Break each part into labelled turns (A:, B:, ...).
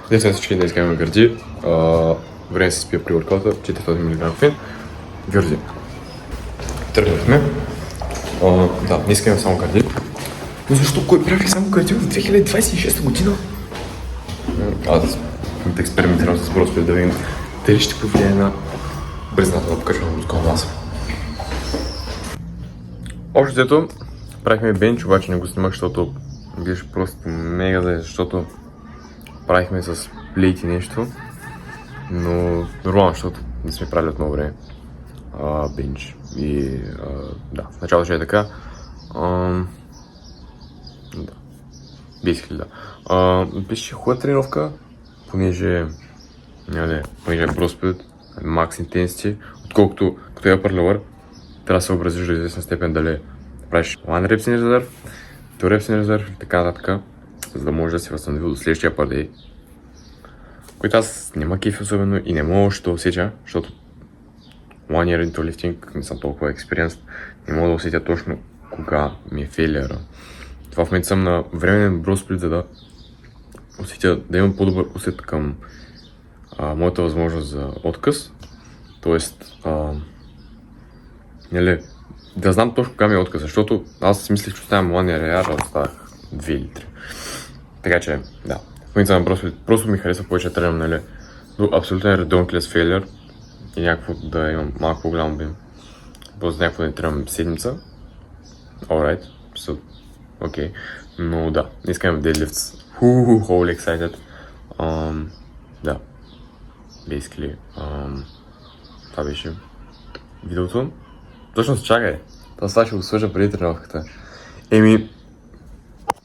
A: Днес всички днес имаме гърди. Време се спия при воркаута, 400 мг кофеин. Гърди. Тръгнахме. Да, днес имаме само гърди. Но защо кой правих само гърди в 2026 година? Аз да експериментирам с бросове да видим дали ще повлияе на бързината да покачвам на мускулна маса. Общо взето правихме бенч, обаче не го снимах, защото беше просто мега зле, защото правихме с плейти нещо, но нормално, защото не сме правили от много време бенч и да, в началото ще е така. Да, basically да. Беше хубава тренировка, понеже е броспит, макс интенсити, отколкото като е upper lower, трябва да се образиш до известна степен дали правиш 1 репсин резерв, 2 репсин резерв и така нататък, за да може да се възстанови до следващия пар дей. Които аз няма кеф особено и не мога да усетя, защото one year into lifting не съм толкова експириенс, не мога да усетя точно кога ми е фейлера. Това в момента съм на временен бросплит, за да усетя, да имам по-добър усет към моята възможност за отказ. Тоест, да знам точно кога ми е отказ, защото аз си мислех, че оставям one year, а оставах 2 или 3. Така че, да. В момента съм просто ми харесва повече да тренирам, до абсолютен redonkulous failure и някакво да имам малко по-голям обем. Просто някакво да не тренирам седмица. Alright, so, окей. Но да, днес имам deadlifts. Holy excited. Да. Basically, това беше видеото. Точно чакай. Това ще го свържа преди тренировката.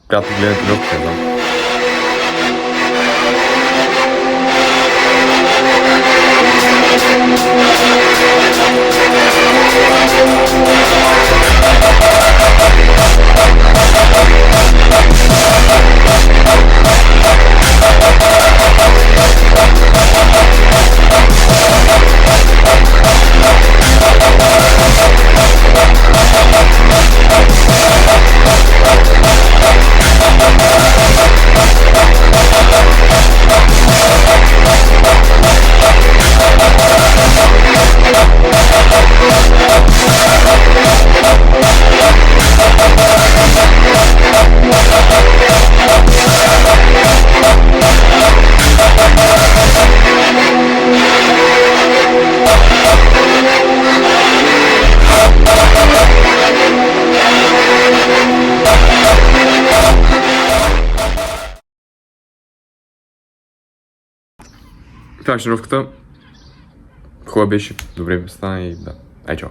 A: Когато гледам тренировката, не знам. Това е тренировката. Хубава беше, добре ми стана и да. Ай, чао.